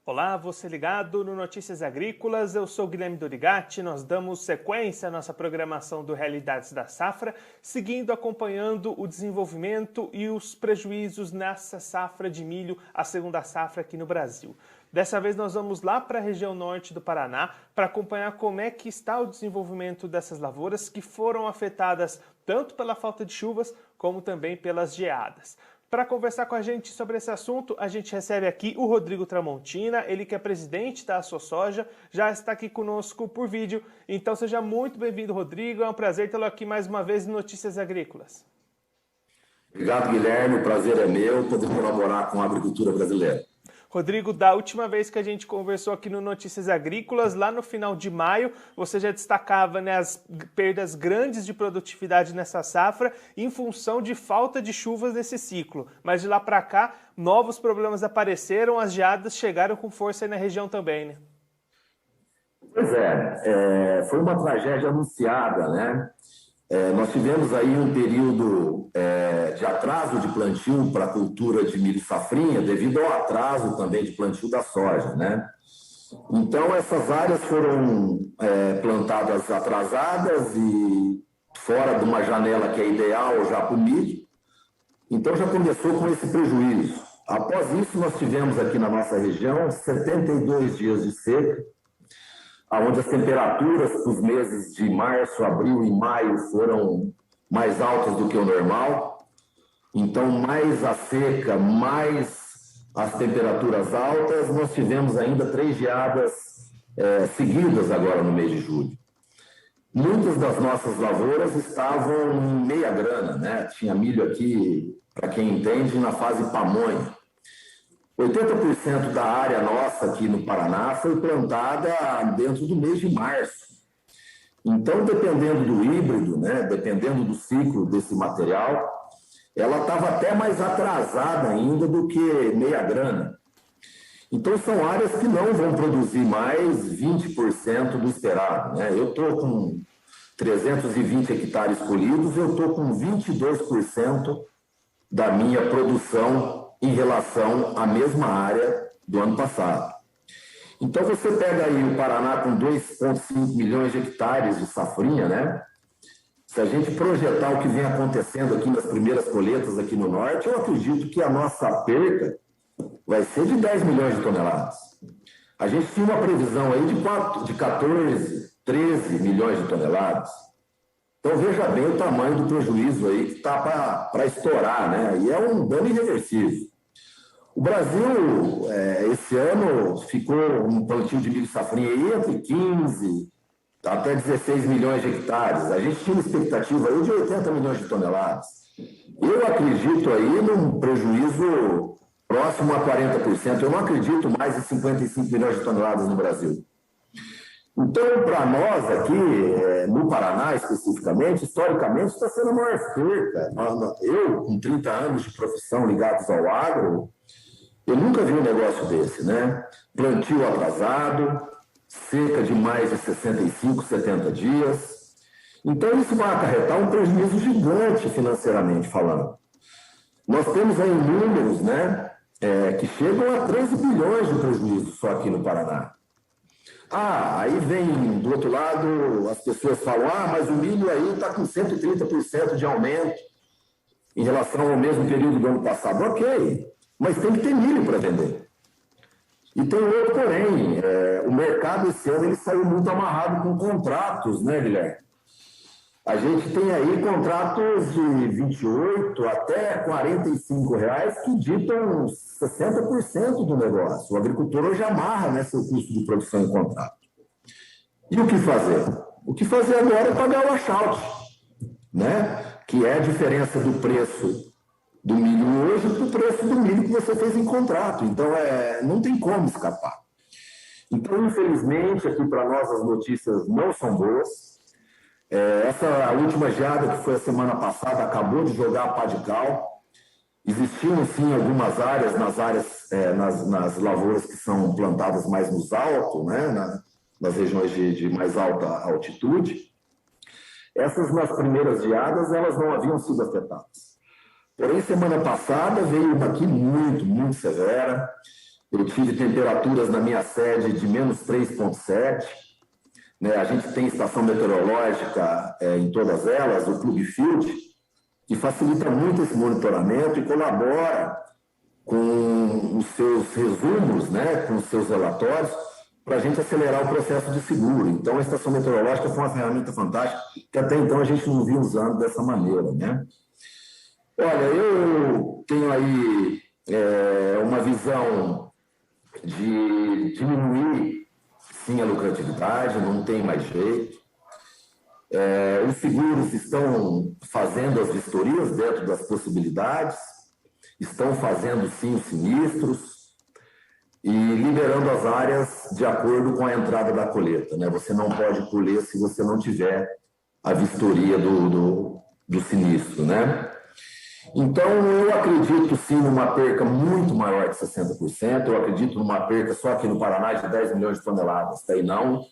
Olá, você ligado no Notícias Agrícolas, eu sou Guilherme Dorigatti, nós damos sequência à nossa programação do Realidades da Safra, seguindo acompanhando o desenvolvimento e os prejuízos nessa safra de milho, a segunda safra aqui no Brasil. Dessa vez nós vamos lá para a região norte do Paraná para acompanhar como é que está o desenvolvimento dessas lavouras que foram afetadas tanto pela falta de chuvas como também pelas geadas. Para conversar com a gente sobre esse assunto, a gente recebe aqui o Rodrigo Tramontina, ele que é presidente da AssoSoja, já está aqui conosco por vídeo. Então seja muito bem-vindo, Rodrigo. É um prazer tê-lo aqui mais uma vez em Notícias Agrícolas. Obrigado, Guilherme. O prazer é meu poder colaborar com a agricultura brasileira. Rodrigo, da última vez que a gente conversou aqui no Notícias Agrícolas, lá no final de maio, você já destacava, as perdas grandes de produtividade nessa safra em função de falta de chuvas nesse ciclo. Mas de lá para cá, novos problemas apareceram, as geadas chegaram com força aí na região também, né? Pois é, foi uma tragédia anunciada, né? Nós tivemos aí um período de atraso de plantio para a cultura de milho safrinha, devido ao atraso também de plantio da soja, né? Então, essas áreas foram plantadas atrasadas e fora de uma janela que é ideal já para o milho. Então, já começou com esse prejuízo. Após isso, nós tivemos aqui na nossa região 72 dias de seca, onde as temperaturas para os meses de março, abril e maio foram mais altas do que o normal. Então, mais a seca, mais as temperaturas altas, nós tivemos ainda 3 geadas seguidas agora no mês de julho. Muitas das nossas lavouras estavam em meia grana, né? Tinha milho aqui, para quem entende, na fase pamonha. 80% da área nossa aqui no Paraná foi plantada dentro do mês de março. Então, dependendo do híbrido, né, dependendo do ciclo desse material, ela estava até mais atrasada ainda do que meia grana. Então, são áreas que não vão produzir mais 20% do esperado, né? Eu estou com 320 hectares colhidos, eu estou com 22% da minha produção em relação à mesma área do ano passado. Então, você pega aí o Paraná com 2,5 milhões de hectares de safrinha, né? Se a gente projetar o que vem acontecendo aqui nas primeiras colheitas aqui no norte, eu acredito que a nossa perca vai ser de 10 milhões de toneladas. A gente tinha uma previsão aí de 14, 13 milhões de toneladas. Então, veja bem o tamanho do prejuízo aí que está para estourar, né? E é um dano irreversível. O Brasil, esse ano, ficou um plantio de milho safrinha aí entre 15 até 16 milhões de hectares. A gente tinha uma expectativa aí de 80 milhões de toneladas. Eu acredito aí num prejuízo próximo a 40%. Eu não acredito mais em 55 milhões de toneladas no Brasil. Então, para nós aqui, no Paraná especificamente, historicamente, está sendo a maior perca. Eu, com 30 anos de profissão ligados ao agro, eu nunca vi um negócio desse, né? Plantio atrasado, seca de mais de 65, 70 dias. Então, isso vai acarretar um prejuízo gigante financeiramente falando. Nós temos aí números, né, que chegam a 13 bilhões de prejuízo só aqui no Paraná. Aí vem, do outro lado, as pessoas falam, mas o milho aí está com 130% de aumento em relação ao mesmo período do ano passado. Ok, mas tem que ter milho para vender. E tem outro porém, o mercado esse ano ele saiu muito amarrado com contratos, né, Guilherme? A gente tem aí contratos de 28 até R$45 que ditam 60% do negócio. O agricultor hoje amarra, né, seu custo de produção em contrato. E o que fazer? O que fazer agora é pagar o washout, né? Que é a diferença do preço do milho hoje para o preço do milho que você fez em contrato. Então, não tem como escapar. Então, infelizmente, aqui para nós as notícias não são boas. Essa última geada que foi a semana passada acabou de jogar a pá de cal. Existiam, sim, algumas áreas, nas lavouras que são plantadas mais nos altos, né, nas regiões de mais alta altitude. Essas, nas primeiras geadas, elas não haviam sido afetadas. Porém, semana passada veio uma aqui muito, muito severa. Eu tive temperaturas na minha sede de menos 3,7. Né? A gente tem estação meteorológica em todas elas, o Clube Field, que facilita muito esse monitoramento e colabora com os seus resumos, né? Com os seus relatórios, para a gente acelerar o processo de seguro. Então, a estação meteorológica foi uma ferramenta fantástica que até então a gente não vinha usando dessa maneira, né? Olha, eu tenho aí uma visão de diminuir, sim, a lucratividade, não tem mais jeito. Os seguros estão fazendo as vistorias dentro das possibilidades, estão fazendo, sim, os sinistros e liberando as áreas de acordo com a entrada da colheita, né? Você não pode colher se você não tiver a vistoria do sinistro, né? Então, eu acredito, sim, numa perca muito maior de 60%. Eu acredito numa perca só aqui no Paraná de 10 milhões de toneladas, tá? E não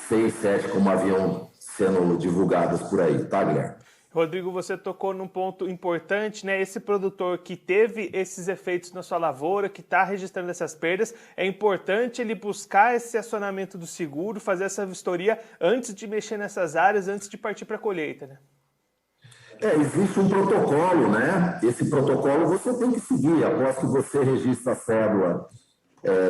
6, 7, como haviam sendo divulgadas por aí, tá, Guilherme? Rodrigo, você tocou num ponto importante, né? Esse produtor que teve esses efeitos na sua lavoura, que está registrando essas perdas, é importante ele buscar esse acionamento do seguro, fazer essa vistoria antes de mexer nessas áreas, antes de partir para a colheita, né? Existe um protocolo, né? Esse protocolo você tem que seguir. Após que você registra a cédula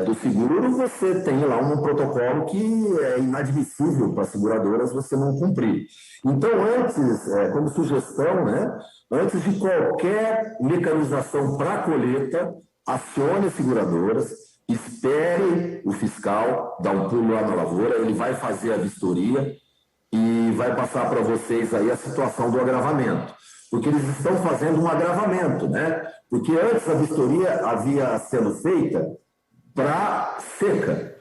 do seguro, você tem lá um protocolo que é inadmissível para as seguradoras você não cumprir. Então, antes, como sugestão, né? Antes de qualquer mecanização para a colheita, acione as seguradoras, espere o fiscal dar um pulo lá na lavoura, ele vai fazer a vistoria e vai passar para vocês aí a situação do agravamento. Porque eles estão fazendo um agravamento, né? Porque antes a vistoria havia sendo feita para seca.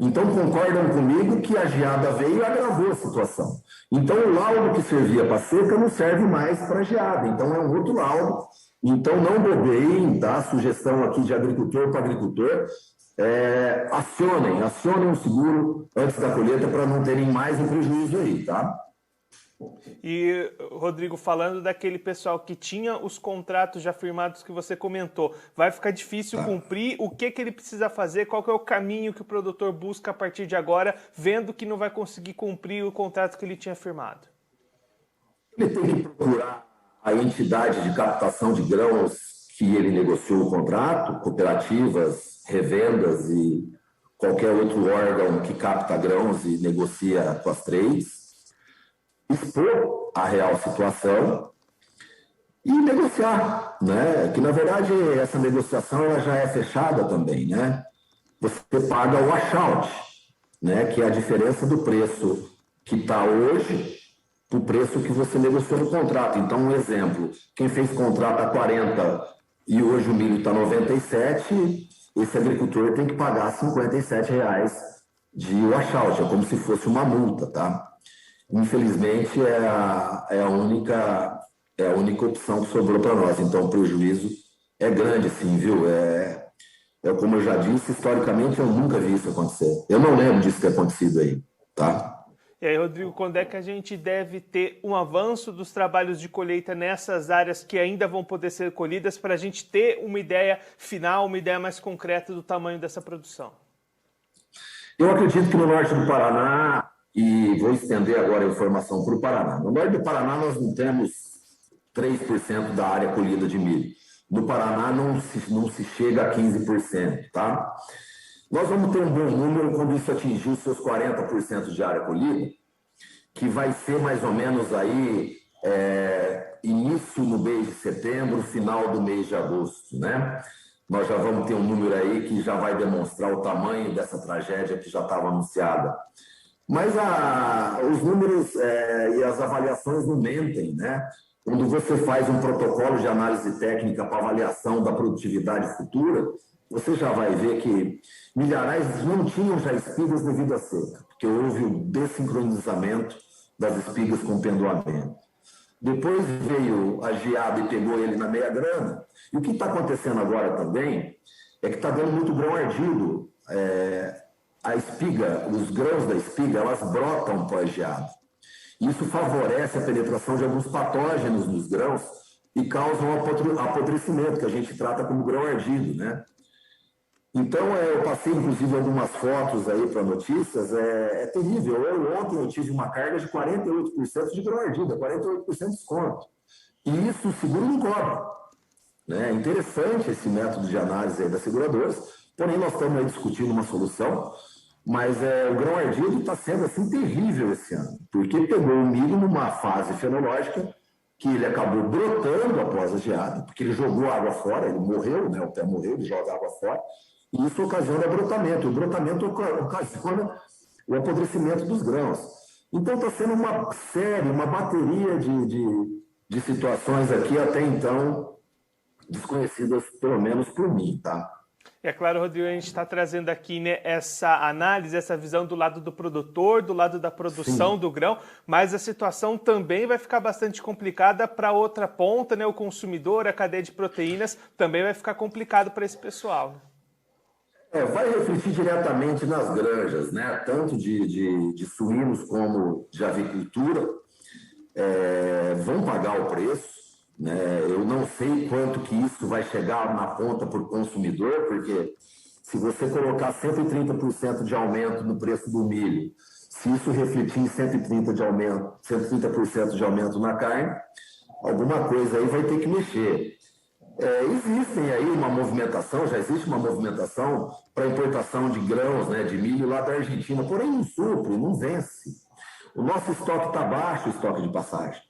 Então, concordam comigo que a geada veio e agravou a situação. Então, o laudo que servia para seca não serve mais para geada. Então, é um outro laudo. Então, não bobeiem, tá? Sugestão aqui de agricultor para agricultor. Acionem o seguro antes da colheita para não terem mais um prejuízo aí, tá? E, Rodrigo, falando daquele pessoal que tinha os contratos já firmados que você comentou, vai ficar difícil cumprir? O que ele precisa fazer? Qual que é o caminho que o produtor busca a partir de agora, vendo que não vai conseguir cumprir o contrato que ele tinha firmado? Ele tem que procurar a entidade de captação de grãos que ele negociou o contrato, cooperativas, revendas e qualquer outro órgão que capta grãos e negocia com as trades, expor a real situação e negociar, né? Que na verdade essa negociação ela já é fechada também, né? Você paga o washout, né? Que é a diferença do preço que está hoje para o preço que você negociou no contrato. Então, um exemplo, quem fez contrato a 40 e hoje o milho está 97, esse agricultor tem que pagar R$57 de washout, é como se fosse uma multa, tá? Infelizmente, é a única opção que sobrou para nós. Então, o prejuízo é grande, sim, viu? Como eu já disse, historicamente, eu nunca vi isso acontecer. Eu não lembro disso ter acontecido aí, tá? E aí, Rodrigo, quando é que a gente deve ter um avanço dos trabalhos de colheita nessas áreas que ainda vão poder ser colhidas para a gente ter uma ideia final, uma ideia mais concreta do tamanho dessa produção? Eu acredito que no norte do Paraná, e vou estender agora a informação para o Paraná. No norte do Paraná, nós não temos 3% da área colhida de milho. No Paraná, não se chega a 15%, tá? Nós vamos ter um bom número quando isso atingir os seus 40% de área colhida, que vai ser mais ou menos aí início no mês de setembro, final do mês de agosto, né? Nós já vamos ter um número aí que já vai demonstrar o tamanho dessa tragédia que já estava anunciada. Mas os números e as avaliações não mentem, né? Quando você faz um protocolo de análise técnica para avaliação da produtividade futura, você já vai ver que milharais não tinham já espigas devido à seca, porque houve o dessincronizamento das espigas com pendoamento. Depois veio a geada e pegou ele na meia grana. E o que está acontecendo agora também é que está dando muito grão ardido. A espiga, os grãos da espiga, elas brotam pós-geada. Isso favorece a penetração de alguns patógenos nos grãos e causa um apodrecimento, que a gente trata como grão ardido, né? Então, eu passei, inclusive, algumas fotos aí para notícias, é terrível. Ontem eu tive uma carga de 48% de grão-ardida, 48% de desconto. E isso o seguro não cobre. Né? É interessante esse método de análise aí das seguradoras, porém nós estamos aí discutindo uma solução, mas o grão-ardido está sendo assim terrível esse ano, porque pegou o milho numa fase fenológica que ele acabou brotando após a geada, porque ele jogou água fora, ele morreu, né? O pé morreu, ele joga água fora, e isso ocasiona brotamento. O brotamento ocasiona o apodrecimento dos grãos. Então está sendo uma série, uma bateria de situações aqui até então desconhecidas, pelo menos por mim, tá? É claro, Rodrigo, a gente está trazendo aqui, né, essa análise, essa visão do lado do produtor, do lado da produção Sim. do grão, mas a situação também vai ficar bastante complicada para outra ponta, né? O consumidor, a cadeia de proteínas, também vai ficar complicado para esse pessoal. Vai refletir diretamente nas granjas, né? Tanto de suínos como de avicultura, vão pagar o preço. Né? Eu não sei quanto que isso vai chegar na ponta para o consumidor, porque se você colocar 130% de aumento no preço do milho, se isso refletir em 130% de aumento na carne, alguma coisa aí vai ter que mexer. Existem aí uma movimentação, já existe uma movimentação para importação de grãos, né, de milho lá da Argentina, porém não supre, não vence. O nosso estoque está baixo, o estoque de passagem.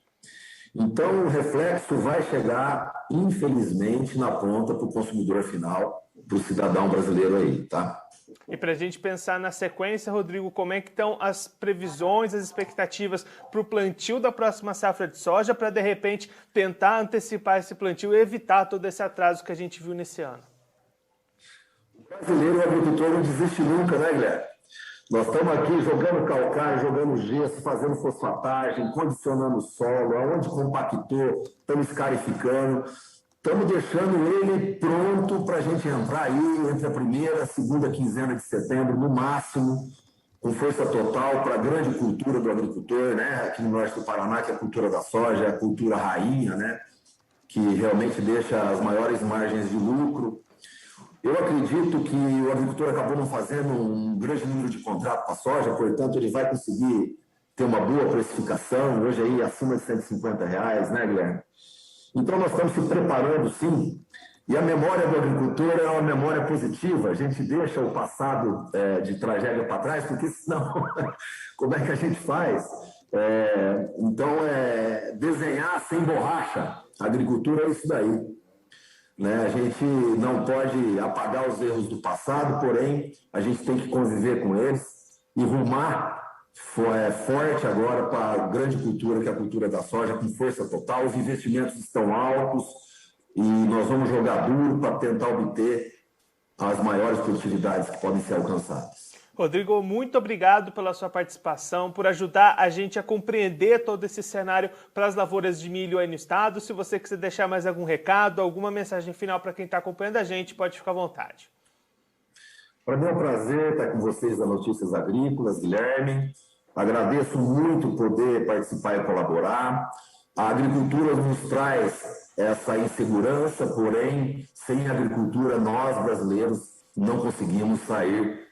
Então, o reflexo vai chegar, infelizmente, na ponta para o consumidor final, para o cidadão brasileiro aí, tá? E para a gente pensar na sequência, Rodrigo, como é que estão as previsões, as expectativas para o plantio da próxima safra de soja, para, de repente, tentar antecipar esse plantio e evitar todo esse atraso que a gente viu nesse ano? O brasileiro, o agricultor, não desiste nunca, né, Guilherme? Nós estamos aqui jogando calcário, jogando gesso, fazendo fosfatagem, condicionando o solo, aonde compactou, estamos escarificando, estamos deixando ele pronto para a gente entrar aí entre a primeira e a segunda quinzena de setembro, no máximo, com força total para a grande cultura do agricultor, né? Aqui no norte do Paraná, que é a cultura da soja, a cultura rainha, né? Que realmente deixa as maiores margens de lucro. Eu acredito que o agricultor acabou não fazendo um grande número de contratos com a soja, portanto, ele vai conseguir ter uma boa precificação, hoje aí acima de R$150, né, Guilherme? Então, nós estamos se preparando, sim, e a memória do agricultor é uma memória positiva, a gente deixa o passado de tragédia para trás, porque senão, como é que a gente faz? Então, desenhar sem borracha, a agricultura é isso daí. Né? A gente não pode apagar os erros do passado, porém, a gente tem que conviver com eles e rumar forte agora para a grande cultura, que é a cultura da soja, com força total. Os investimentos estão altos e nós vamos jogar duro para tentar obter as maiores produtividades que podem ser alcançadas. Rodrigo, muito obrigado pela sua participação, por ajudar a gente a compreender todo esse cenário para as lavouras de milho aí no estado. Se você quiser deixar mais algum recado, alguma mensagem final para quem está acompanhando a gente, pode ficar à vontade. Para mim é um prazer estar com vocês da Notícias Agrícolas, Guilherme. Agradeço muito poder participar e colaborar. A agricultura nos traz essa insegurança, porém, sem agricultura, nós brasileiros não conseguimos sair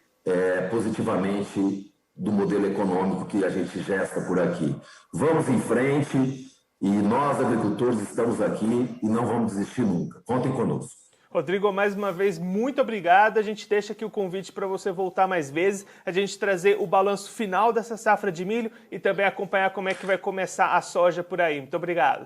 positivamente do modelo econômico que a gente gesta por aqui. Vamos em frente e nós, agricultores, estamos aqui e não vamos desistir nunca. Contem conosco. Rodrigo, mais uma vez, muito obrigado. A gente deixa aqui o convite para você voltar mais vezes, a gente trazer o balanço final dessa safra de milho e também acompanhar como é que vai começar a soja por aí. Muito obrigado.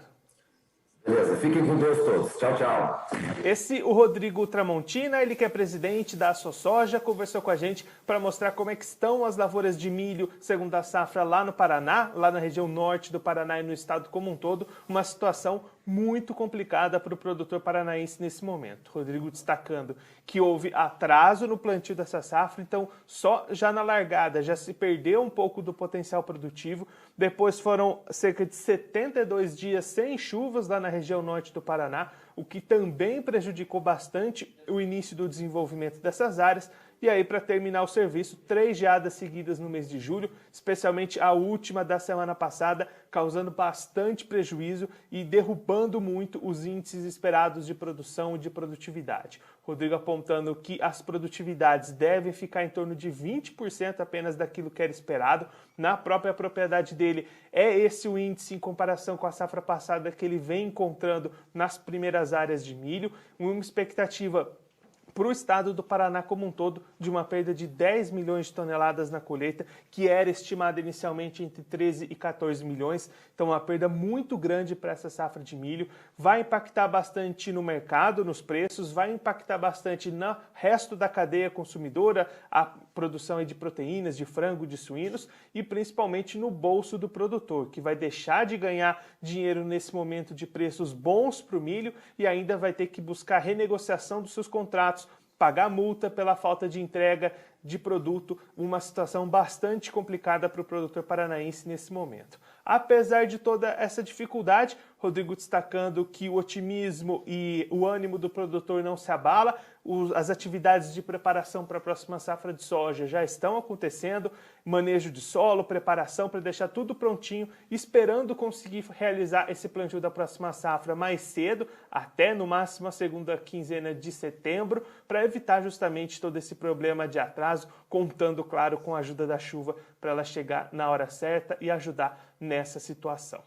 Beleza, fiquem com Deus todos. Tchau, tchau. Esse, o Rodrigo Tramontina, ele que é presidente da AssociSoja, conversou com a gente para mostrar como é que estão as lavouras de milho segunda safra lá no Paraná, lá na região norte do Paraná e no estado como um todo, uma situação muito complicada para o produtor paranaense nesse momento. Rodrigo destacando que houve atraso no plantio dessa safra, então só já na largada já se perdeu um pouco do potencial produtivo. Depois foram cerca de 72 dias sem chuvas lá na região norte do Paraná, o que também prejudicou bastante o início do desenvolvimento dessas áreas. e aí para terminar o serviço, 3 geadas seguidas no mês de julho, especialmente a última da semana passada, causando bastante prejuízo e derrubando muito os índices esperados de produção e de produtividade. Rodrigo apontando que as produtividades devem ficar em torno de 20% apenas daquilo que era esperado. Na própria propriedade dele, é esse o índice em comparação com a safra passada que ele vem encontrando nas primeiras áreas de milho, uma expectativa para o estado do Paraná como um todo, de uma perda de 10 milhões de toneladas na colheita, que era estimada inicialmente entre 13 e 14 milhões. Então, uma perda muito grande para essa safra de milho. Vai impactar bastante no mercado, nos preços, vai impactar bastante no resto da cadeia consumidora, a produção de proteínas, de frango, de suínos, e principalmente no bolso do produtor, que vai deixar de ganhar dinheiro nesse momento de preços bons para o milho e ainda vai ter que buscar renegociação dos seus contratos, pagar multa pela falta de entrega de produto, uma situação bastante complicada para o produtor paranaense nesse momento. Apesar de toda essa dificuldade, Rodrigo destacando que o otimismo e o ânimo do produtor não se abala, as atividades de preparação para a próxima safra de soja já estão acontecendo, manejo de solo, preparação para deixar tudo prontinho, esperando conseguir realizar esse plantio da próxima safra mais cedo, até no máximo a segunda quinzena de setembro, para evitar justamente todo esse problema de atraso, contando, claro, com a ajuda da chuva para ela chegar na hora certa e ajudar nessa situação.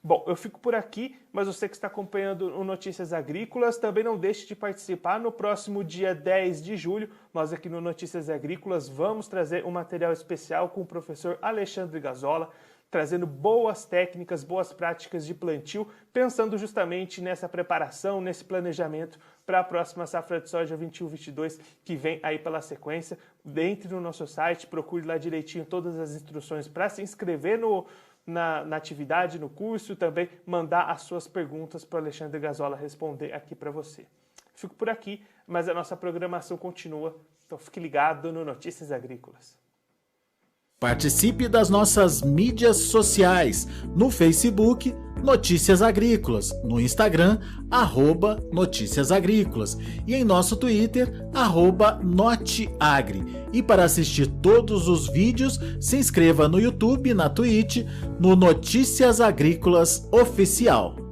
Bom, eu fico por aqui, mas você que está acompanhando o Notícias Agrícolas, também não deixe de participar. No próximo dia 10 de julho, nós aqui no Notícias Agrícolas vamos trazer um material especial com o professor Alexandre Gazzola, trazendo boas técnicas, boas práticas de plantio, pensando justamente nessa preparação, nesse planejamento para a próxima safra de soja 21-22, que vem aí pela sequência. Entre no nosso site, procure lá direitinho todas as instruções para se inscrever na atividade, no curso, também mandar as suas perguntas para o Alexandre Gazzola responder aqui para você. Fico por aqui, mas a nossa programação continua, então fique ligado no Notícias Agrícolas. Participe das nossas mídias sociais, no Facebook, Notícias Agrícolas, no Instagram, @Notícias Agrícolas e em nosso Twitter, @Noteagri. E para assistir todos os vídeos, se inscreva no YouTube, na Twitch, no Notícias Agrícolas Oficial.